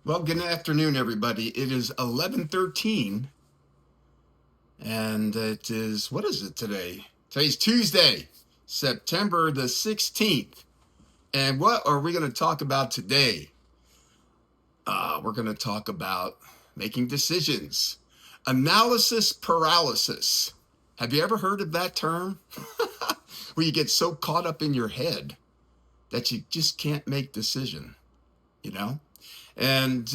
Well, good afternoon, everybody. It is 11:13, and it is, what is it today? Today's Tuesday, September the 16th. And what are we going to talk about today? We're going to talk about making decisions. Analysis paralysis. Have you ever heard of that term? Where you get so caught up in your head that you just can't make decision, you know? And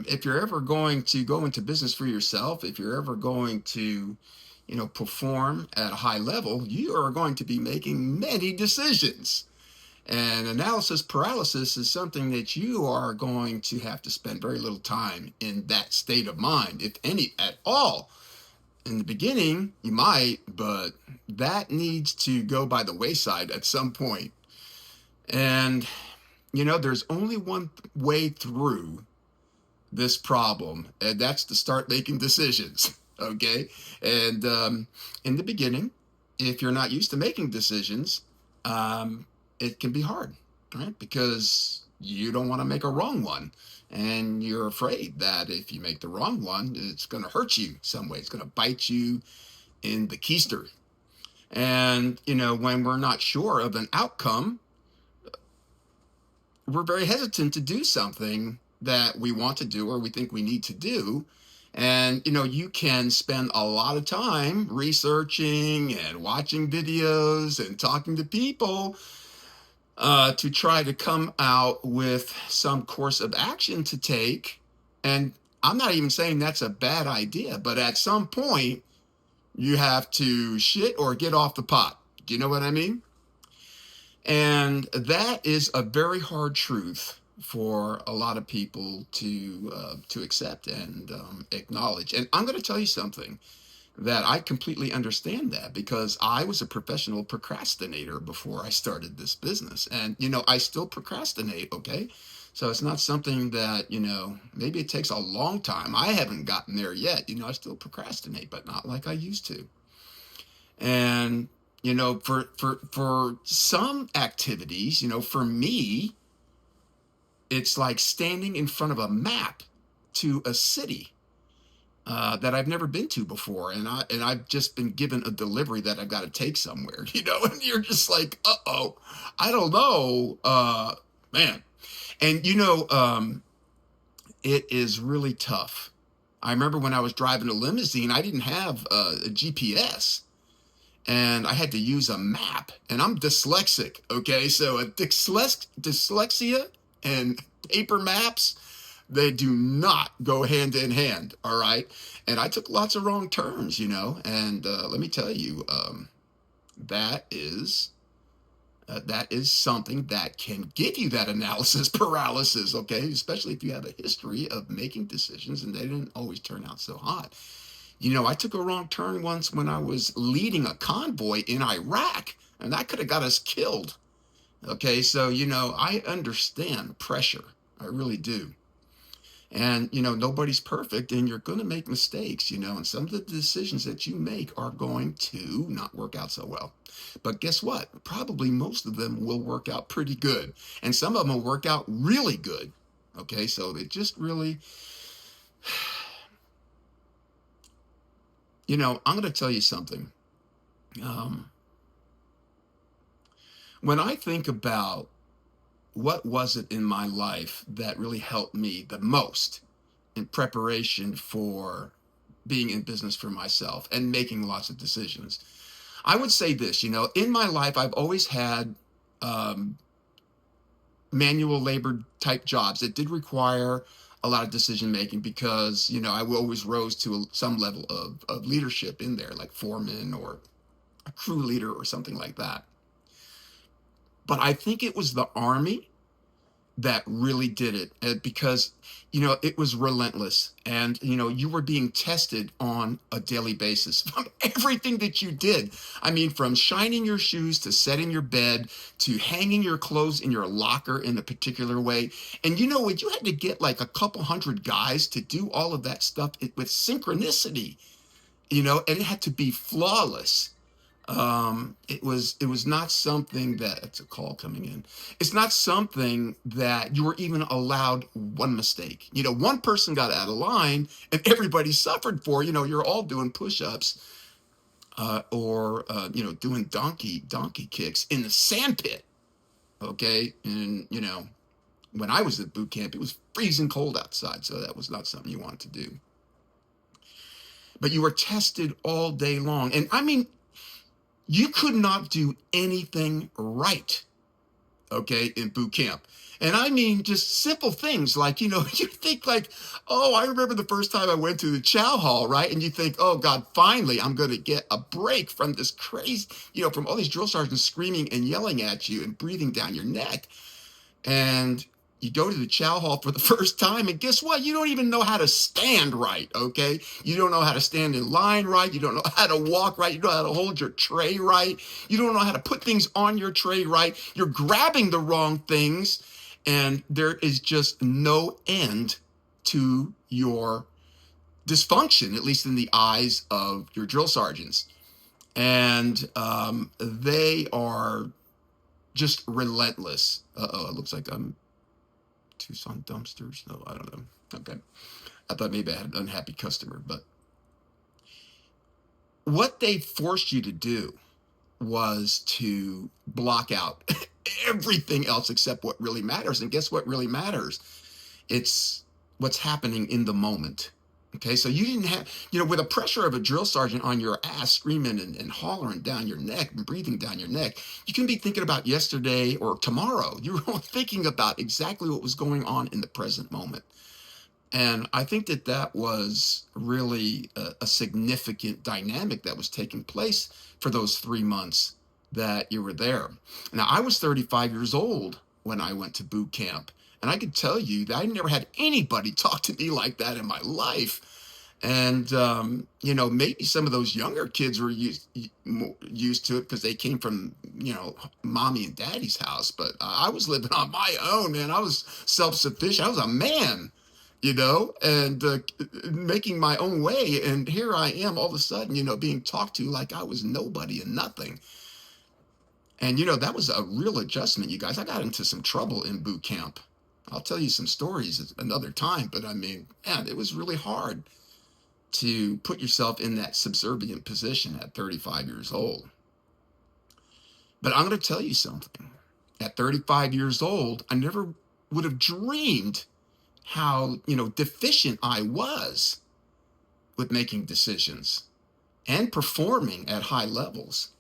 if you're ever going to go into business for yourself, if you're ever going to, perform at a high level, you are going to be making many decisions. And analysis paralysis is something that you are going to have to spend very little time in that state of mind, if any at all. In the beginning, you might, but that needs to go by the wayside at some point. And there's only one way through this problem, and that's to start making decisions. Okay. And in the beginning, if you're not used to making decisions, it can be hard, right? Because you don't want to make a wrong one. And you're afraid that if you make the wrong one, it's going to hurt you some way. It's going to bite you in the keister. And, when we're not sure of an outcome, we're very hesitant to do something that we want to do or we think we need to do. And, you can spend a lot of time researching and watching videos and talking to people to try to come out with some course of action to take. And I'm not even saying that's a bad idea, but at some point, you have to shit or get off the pot. Do you know what I mean? And that is a very hard truth for a lot of people to accept and acknowledge. And I'm going to tell you something that I completely understand that, because I was a professional procrastinator before I started this business. And, I still procrastinate, okay? So it's not something that, maybe it takes a long time. I haven't gotten there yet. I still procrastinate, but not like I used to. And for some activities, for me, it's like standing in front of a map to a city that I've never been to before, and I've just been given a delivery that I've got to take somewhere, and you're just like, uh-oh, I don't know, man. And it is really tough. I remember when I was driving a limousine, I didn't have a GPS. And I had to use a map, and I'm dyslexic. Okay, so a dyslexia and paper maps, they do not go hand in hand. All right, and I took lots of wrong turns, and let me tell you, that is something that can give you that analysis paralysis. Okay, especially if you have a history of making decisions and they didn't always turn out so hot. I took a wrong turn once when I was leading a convoy in Iraq, and that could have got us killed. Okay, so, I understand pressure. I really do. And, nobody's perfect, and you're going to make mistakes, and some of the decisions that you make are going to not work out so well. But guess what? Probably most of them will work out pretty good, and some of them will work out really good. Okay, so it just really... I'm going to tell you something. When I think about what was it in my life that really helped me the most in preparation for being in business for myself and making lots of decisions, I would say this, in my life, I've always had manual labor type jobs that did require a lot of decision making, because I always rose to some level of leadership in there, like foreman or a crew leader or something like that. But I think it was the Army that really did it, because it was relentless, and you were being tested on a daily basis from everything that you did. I mean, from shining your shoes to setting your bed to hanging your clothes in your locker in a particular way. And you had to get like a couple hundred guys to do all of that stuff with synchronicity, and it had to be flawless. It was not something that it's a call coming in. It's not something that you were even allowed one mistake. One person got out of line and everybody suffered for. You're all doing push-ups or doing donkey kicks in the sand pit. Okay, and when I was at boot camp, it was freezing cold outside, so that was not something you wanted to do. But you were tested all day long, and I mean, you could not do anything right, okay, in boot camp. And I mean, just simple things like, you think like, oh, I remember the first time I went to the chow hall, right? And you think, oh God, finally, I'm going to get a break from this crazy, from all these drill sergeants screaming and yelling at you and breathing down your neck. And you go to the chow hall for the first time, and guess what? You don't even know how to stand right, okay? You don't know how to stand in line right. You don't know how to walk right. You don't know how to hold your tray right. You don't know how to put things on your tray right. You're grabbing the wrong things, and there is just no end to your dysfunction, at least in the eyes of your drill sergeants. And they are just relentless. It looks like I'm Tucson dumpsters. No, I don't know. Okay. I thought maybe I had an unhappy customer, but what they forced you to do was to block out everything else except what really matters. And guess what really matters? It's what's happening in the moment. Okay, so you didn't have, with the pressure of a drill sergeant on your ass screaming and hollering down your neck and breathing down your neck, you can be thinking about yesterday or tomorrow. You were thinking about exactly what was going on in the present moment. And I think that was really a significant dynamic that was taking place for those 3 months that you were there. Now, I was 35 years old when I went to boot camp. And I could tell you that I never had anybody talk to me like that in my life. And, maybe some of those younger kids were used to it because they came from, mommy and daddy's house. But I was living on my own, man. I was self-sufficient. I was a man, and making my own way. And here I am all of a sudden, being talked to like I was nobody and nothing. And, that was a real adjustment, you guys. I got into some trouble in boot camp. I'll tell you some stories another time, but I mean, man, it was really hard to put yourself in that subservient position at 35 years old. But I'm going to tell you something. At 35 years old, I never would have dreamed how, deficient I was with making decisions and performing at high levels.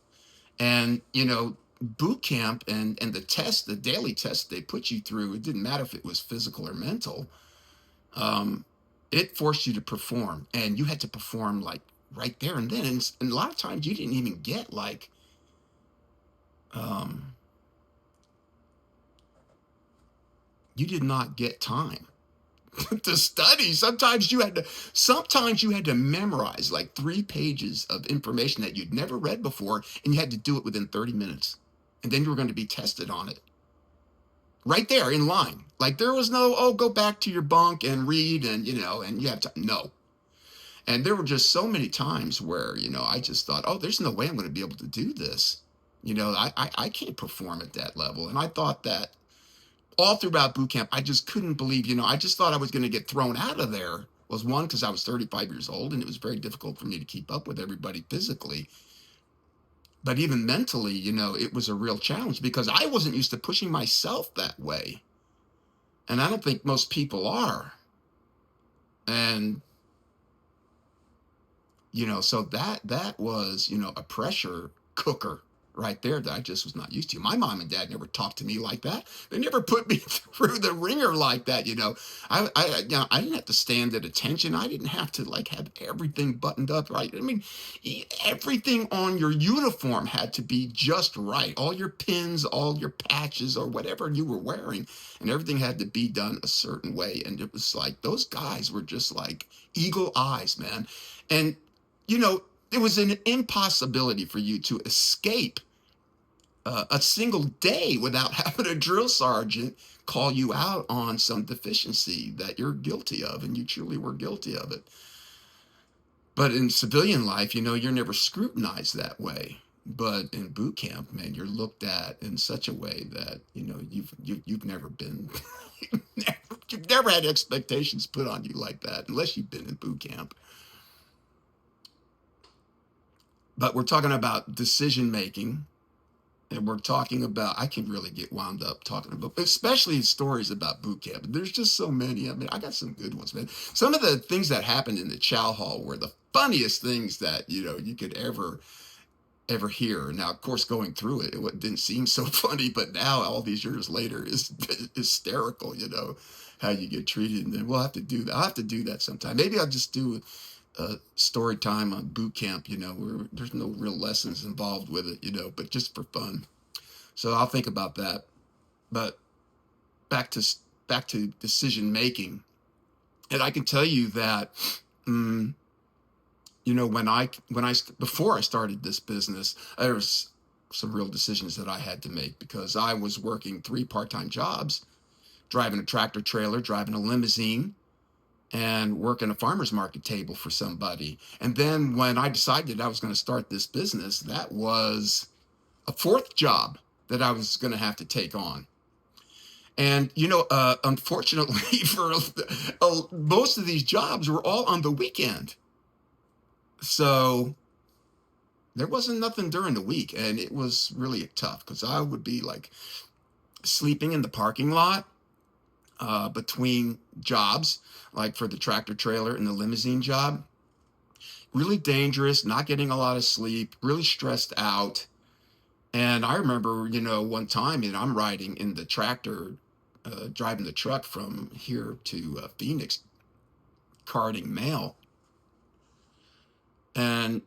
And, boot camp and the daily test they put you through, it didn't matter if it was physical or mental. It forced you to perform, and you had to perform like right there and then. And a lot of times you didn't even get like, you did not get time to study. Sometimes you had to memorize like 3 pages of information that you'd never read before, and you had to do it within 30 minutes. And then you were going to be tested on it right there in line. Like there was no, oh, go back to your bunk and read and, and you have to, no. And there were just so many times where, I just thought, oh, there's no way I'm going to be able to do this. I can't perform at that level. And I thought that all throughout boot camp, I just couldn't believe, I just thought I was going to get thrown out of there. Was one, because I was 35 years old and it was very difficult for me to keep up with everybody physically. But even mentally, it was a real challenge because I wasn't used to pushing myself that way. And I don't think most people are. And, so that was, a pressure cooker right there that I just was not used to. My mom and dad never talked to me like that. They never put me through the ringer like that. I didn't have to stand at attention. I didn't have to like have everything buttoned up right. I mean, everything on your uniform had to be just right. All your pins, all your patches, or whatever you were wearing, and everything had to be done a certain way. And it was like those guys were just like eagle eyes, man. And it was an impossibility for you to escape a single day without having a drill sergeant call you out on some deficiency that you're guilty of, and you truly were guilty of it. But in civilian life, you're never scrutinized that way. But in boot camp, man, you're looked at in such a way that you've never been, you've never had expectations put on you like that unless you've been in boot camp. But we're talking about decision making, and we're talking about, I can really get wound up talking about, especially stories about boot camp. There's just so many. I mean, I got some good ones, man. Some of the things that happened in the chow hall were the funniest things that you could ever hear. Now, of course, going through it, it didn't seem so funny, but now all these years later is hysterical. How you get treated, and then we'll have to do that. I'll have to do that sometime. Maybe I'll just do story time on boot camp, where there's no real lessons involved with it, but just for fun. So I'll think about that. But back to decision making, and I can tell you that, before I started this business, there was some real decisions that I had to make because I was working 3 part-time jobs, driving a tractor trailer, driving a limousine, and working a farmer's market table for somebody. And then when I decided I was going to start this business, that was a 4th job that I was going to have to take on. And, unfortunately, for most of these jobs were all on the weekend. So there wasn't nothing during the week. And it was really tough because I would be like sleeping in the parking lot between jobs, like for the tractor trailer and the limousine job. Really dangerous, not getting a lot of sleep, really stressed out. And I remember, one time, I'm riding in the tractor, driving the truck from here to Phoenix, carting mail. And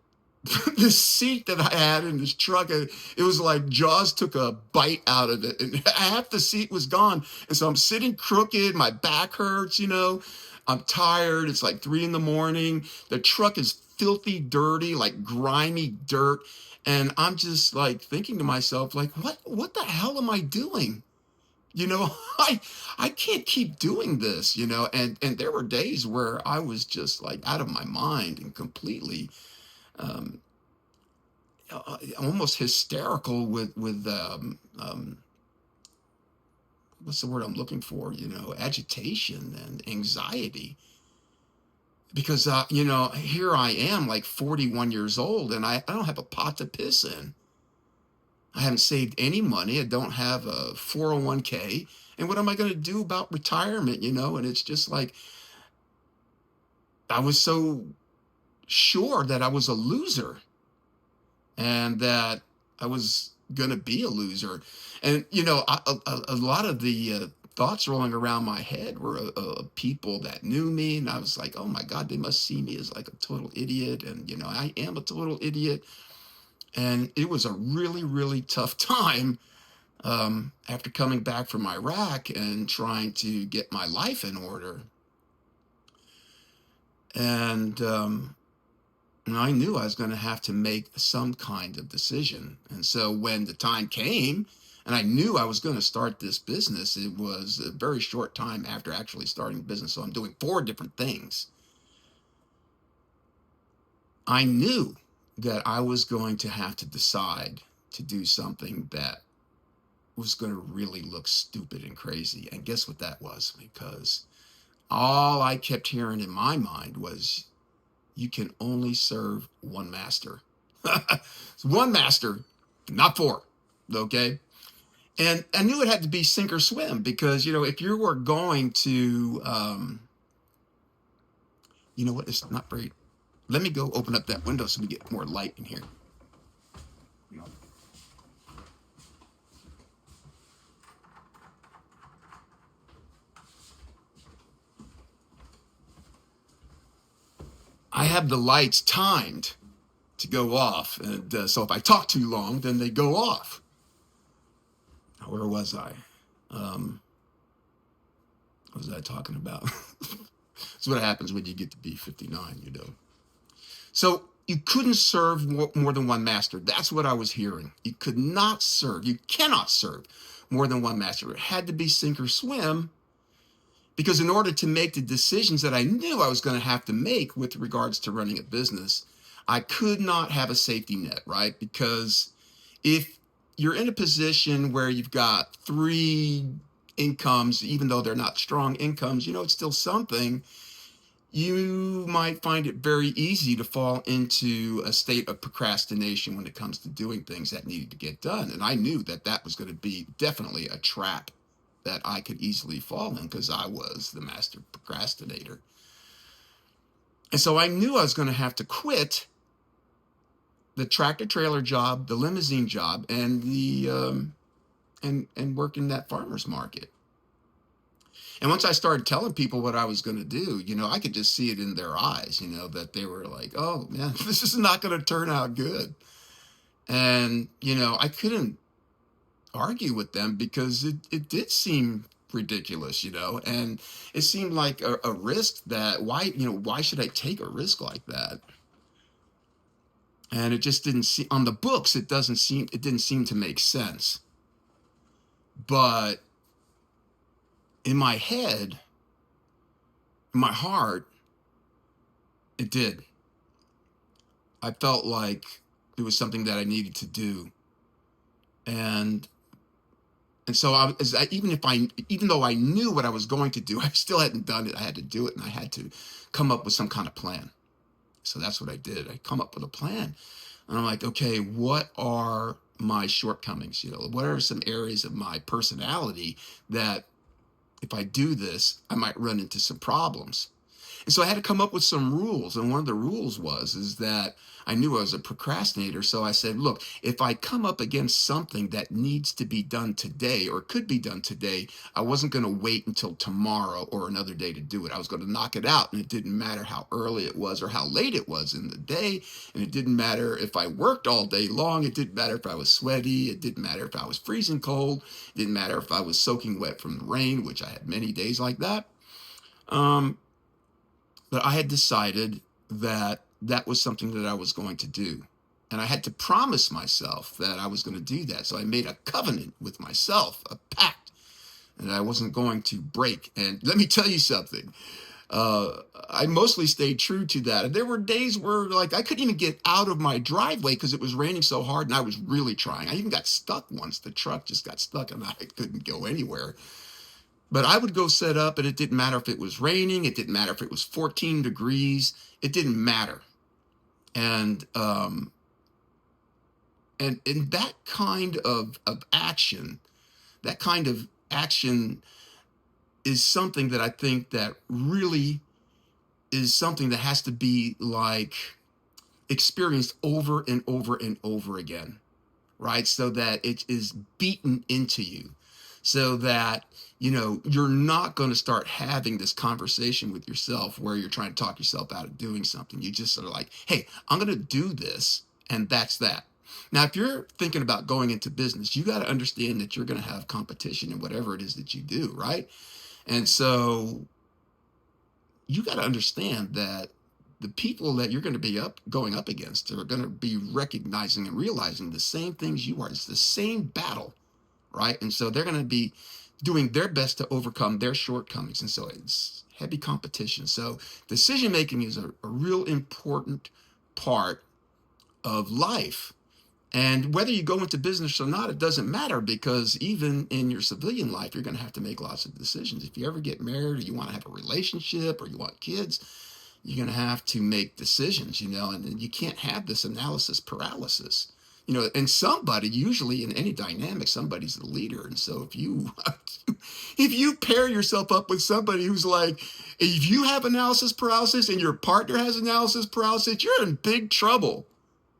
the seat that I had in this truck, it was like Jaws took a bite out of it, and half the seat was gone. And so I'm sitting crooked, my back hurts, I'm tired. It's like 3 a.m. The truck is filthy dirty, like grimy dirt. And I'm just like thinking to myself, like, what the hell am I doing? I can't keep doing this, and there were days where I was just like out of my mind and completely almost hysterical with what's the word I'm looking for? Agitation and anxiety. Because here I am, like 41 years old, and I don't have a pot to piss in. I haven't saved any money. I don't have a 401k. And what am I going to do about retirement? And it's just like, I was so sure that I was a loser and that I was going to be a loser. And, a lot of the thoughts rolling around my head were people that knew me. And I was like, oh my God, they must see me as like a total idiot. And, I am a total idiot. And it was a really, really tough time after coming back from Iraq and trying to get my life in order. And I knew I was going to have to make some kind of decision. And so when the time came and I knew I was going to start this business, it was a very short time after actually starting the business. So I'm doing 4 different things. I knew that I was going to have to decide to do something that was going to really look stupid and crazy. And guess what that was? Because all I kept hearing in my mind was, you can only serve one master. It's one master, not 4. Okay. And I knew it had to be sink or swim because, if you were going to, what, it's not very, let me go open up that window so we get more light in here. I have the lights timed to go off. And so if I talk too long, then they go off. Where was I? What was I talking about? That's what happens when you get to be 59, So you couldn't serve more than one master. That's what I was hearing. You could not serve. You cannot serve more than one master. It had to be sink or swim. Because in order to make the decisions that I knew I was going to have to make with regards to running a business, I could not have a safety net, right? Because if you're in a position where you've got three incomes, even though they're not strong incomes, it's still something. You might find it very easy to fall into a state of procrastination when it comes to doing things that needed to get done. And I knew that that was going to be definitely a trap that I could easily fall in because I was the master procrastinator. And so I knew I was going to have to quit the tractor trailer job, the limousine job, and the and work in that farmer's market. And once I started telling people what I was going to do, I could just see it in their eyes, that they were like, "Oh man, this is not going to turn out good." And I couldn't argue with them because it did seem ridiculous, and it seemed like a risk that why should I take a risk like that? And it just didn't seem on the books. It didn't seem to make sense. But in my head, in my heart, it did. I felt like it was something that I needed to do. And so even though I knew what I was going to do, I still hadn't done it. I had to do it, and I had to come up with some kind of plan. So that's what I did. I come up with a plan, and I'm like, okay, what are my shortcomings? What are some areas of my personality that if I do this, I might run into some problems? And so I had to come up with some rules. And one of the rules is that I knew I was a procrastinator. So I said, look, if I come up against something that needs to be done today or could be done today, I wasn't going to wait until tomorrow or another day to do it. I was going to knock it out. And it didn't matter how early it was or how late it was in the day. And it didn't matter if I worked all day long. It didn't matter if I was sweaty. It didn't matter if I was freezing cold. It didn't matter if I was soaking wet from the rain, which I had many days like that. But I had decided that that was something that I was going to do. And I had to promise myself that I was going to do that. So I made a covenant with myself, a pact, that I wasn't going to break. And let me tell you something. I mostly stayed true to that. And there were days where I couldn't even get out of my driveway because it was raining so hard and I was really trying. I even got stuck once. The truck just got stuck and I couldn't go anywhere. But I would go set up, and it didn't matter if it was raining. It didn't matter if it was 14 degrees. It didn't matter. And that kind of action, is something that I think that really is something that has to be experienced over and over and over again, right? So that it is beaten into you. So that, you're not going to start having this conversation with yourself where you're trying to talk yourself out of doing something. You just sort of like, hey, I'm going to do this. And that's that. Now, if you're thinking about going into business, you got to understand that you're going to have competition in whatever it is that you do, right? And so you got to understand that the people that you're going to be going up against are going to be recognizing and realizing the same things you are. It's the same battle. Right. And so they're going to be doing their best to overcome their shortcomings. And so it's heavy competition. So decision making is a real important part of life. And whether you go into business or not, it doesn't matter, because even in your civilian life, you're going to have to make lots of decisions. If you ever get married, or you want to have a relationship, or you want kids, you're going to have to make decisions, and you can't have this analysis paralysis. And somebody, usually in any dynamic, somebody's the leader. And so if you pair yourself up with somebody who's if you have analysis paralysis and your partner has analysis paralysis, you're in big trouble.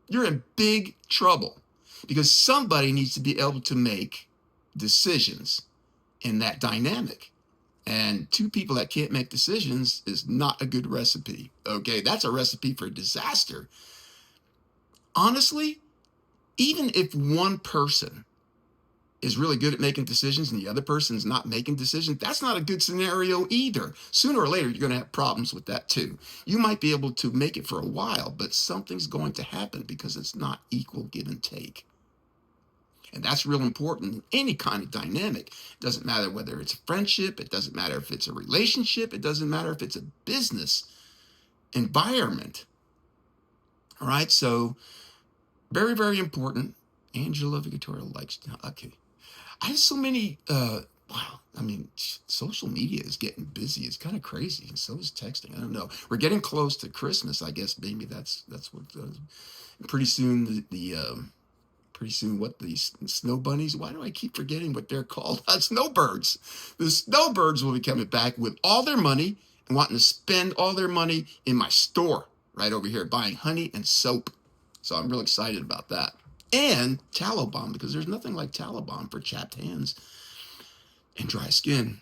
You're in big trouble, because somebody needs to be able to make decisions in that dynamic. And two people that can't make decisions is not a good recipe. Okay, that's a recipe for disaster. Honestly, even if one person is really good at making decisions and the other person's not making decisions, that's not a good scenario either. Sooner or later, you're going to have problems with that too. You might be able to make it for a while, but something's going to happen because it's not equal give and take. And that's real important in any kind of dynamic. It doesn't matter whether it's a friendship. It doesn't matter if it's a relationship. It doesn't matter if it's a business environment. All right. So very, very important. Angela Victoria likes, okay. I have so many, wow. I mean, social media is getting busy. It's kind of crazy. And so is texting. I don't know. We're getting close to Christmas. I guess maybe that's what, pretty soon pretty soon what the snow bunnies, why do I keep forgetting what they're called? Snowbirds. The snowbirds will be coming back with all their money and wanting to spend all their money in my store right over here buying honey and soap. So I'm really excited about that. And tallow balm, because there's nothing like tallow balm for chapped hands and dry skin.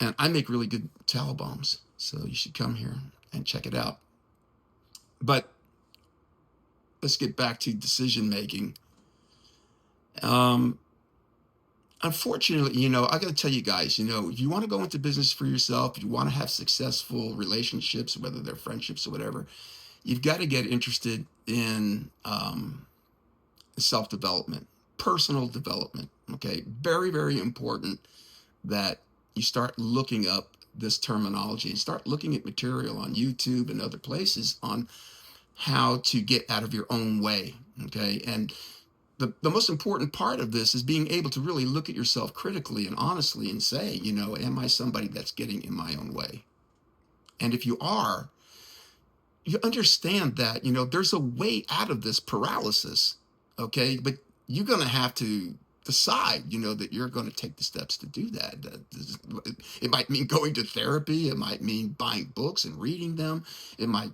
And I make really good tallow balms, so you should come here and check it out. But let's get back to decision making. Unfortunately, I got to tell you guys, if you want to go into business for yourself, if you want to have successful relationships, whether they're friendships or whatever, you've got to get interested in self-development, personal development. Okay. Very, very important that you start looking up this terminology and start looking at material on YouTube and other places on how to get out of your own way. Okay. And the most important part of this is being able to really look at yourself critically and honestly and say, am I somebody that's getting in my own way? And if you are, you understand that, there's a way out of this paralysis. Okay. But you're going to have to decide, that you're going to take the steps to do that. It might mean going to therapy. It might mean buying books and reading them. It might,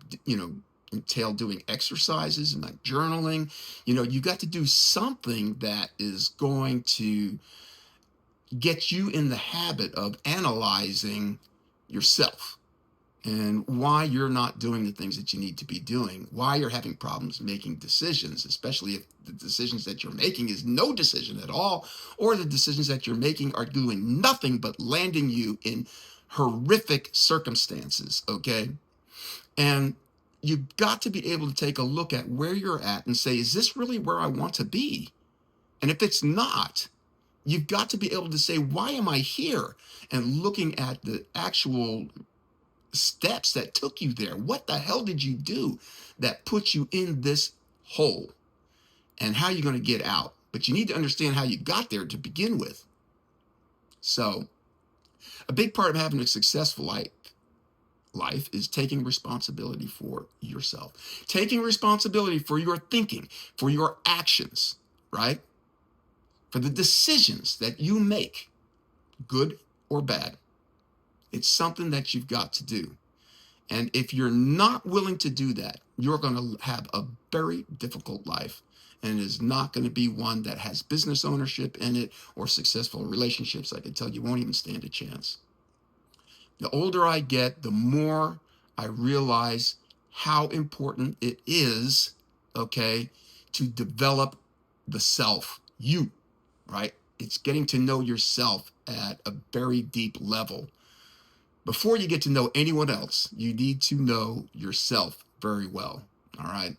entail doing exercises and like journaling. You got to do something that is going to get you in the habit of analyzing yourself and why you're not doing the things that you need to be doing, why you're having problems making decisions, especially if the decisions that you're making is no decision at all, or the decisions that you're making are doing nothing but landing you in horrific circumstances. Okay. And you've got to be able to take a look at where you're at and say, is this really where I want to be? And if it's not, you've got to be able to say, why am I here? And looking at the actual steps that took you there. What the hell did you do that put you in this hole? And how you're going to get out? But you need to understand how you got there to begin with. So a big part of having a successful life is taking responsibility for yourself, taking responsibility for your thinking, for your actions, right? For the decisions that you make, good or bad. It's something that you've got to do. And if you're not willing to do that, you're going to have a very difficult life. And it is not going to be one that has business ownership in it or successful relationships. I can tell you won't even stand a chance. The older I get, the more I realize how important it is, okay, to develop the self, you, right? It's getting to know yourself at a very deep level. Before you get to know anyone else, you need to know yourself very well, all right?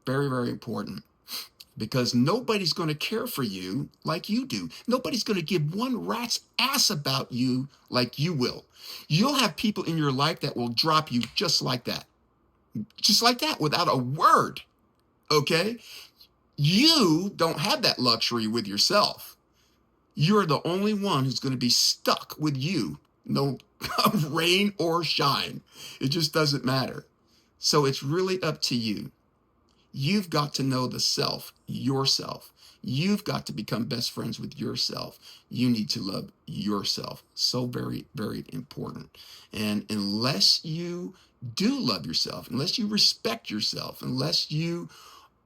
Very, very important. Because nobody's going to care for you like you do. Nobody's going to give one rat's ass about you like you will. You'll have people in your life that will drop you just like that, without a word, okay? You don't have that luxury with yourself. You're the only one who's going to be stuck with you, no rain or shine. It just doesn't matter. So it's really up to you. You've got to know the self, yourself. You've got to become best friends with yourself. You need to love yourself. So very, very important. And unless you do love yourself, unless you respect yourself, unless you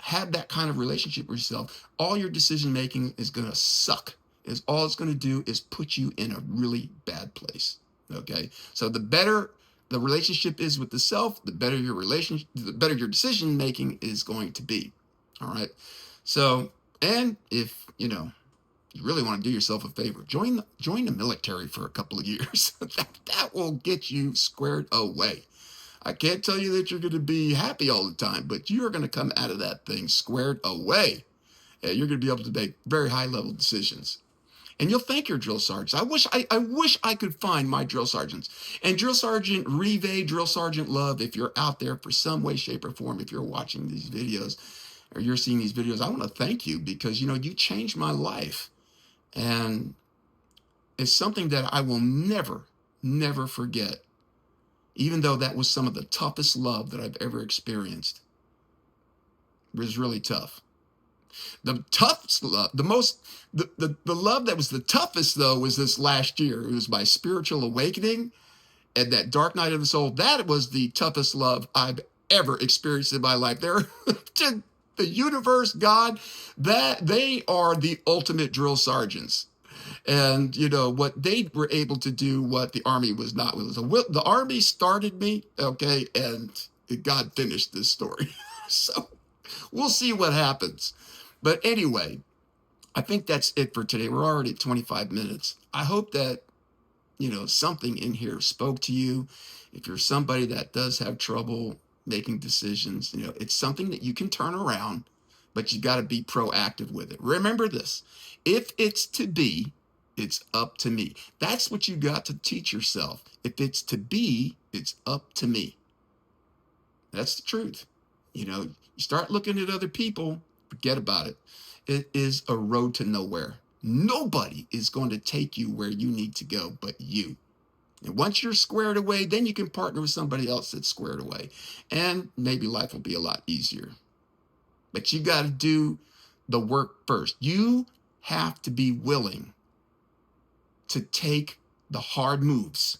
have that kind of relationship with yourself, all your decision making is going to suck. All it's going to do is put you in a really bad place. Okay? So the better the relationship is with the self, the better your relationship, the better your decision making is going to be. All right. So, and if you really want to do yourself a favor, join the military for a couple of years. that will get you squared away. I can't tell you that you're going to be happy all the time, but you are going to come out of that thing squared away. And you're going to be able to make very high level decisions. And you'll thank your drill sergeants. I wish I could find my drill sergeants. And Drill Sergeant Rive, Drill Sergeant Love, if you're out there for some way, shape, or form, if you're watching these videos or you're seeing these videos, I want to thank you because, you changed my life. And it's something that I will never, never forget, even though that was some of the toughest love that I've ever experienced. It was really tough. The toughest love, the love that was the toughest, though, was this last year. It was my spiritual awakening and that dark night of the soul. That was the toughest love I've ever experienced in my life. The universe, God, that they are the ultimate drill sergeants. And, what they were able to do, what the Army was not. The Army started me, okay, and God finished this story. So we'll see what happens. But anyway, I think that's it for today. We're already at 25 minutes. I hope that, something in here spoke to you. If you're somebody that does have trouble making decisions, it's something that you can turn around, but you got to be proactive with it. Remember this: if it's to be, it's up to me. That's what you got to teach yourself. If it's to be, it's up to me. That's the truth. You start looking at other people, forget about it. It is a road to nowhere. Nobody is going to take you where you need to go but you. And once you're squared away, then you can partner with somebody else that's squared away. And maybe life will be a lot easier. But you got to do the work first. You have to be willing to take the hard moves,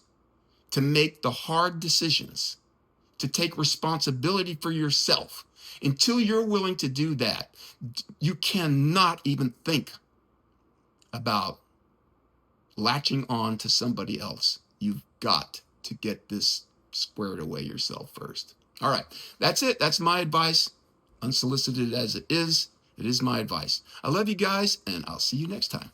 to make the hard decisions, to take responsibility for yourself. Until you're willing to do that, you cannot even think about latching on to somebody else. You've got to get this squared away yourself first. All right, that's it. That's my advice. Unsolicited as it is my advice. I love you guys, and I'll see you next time.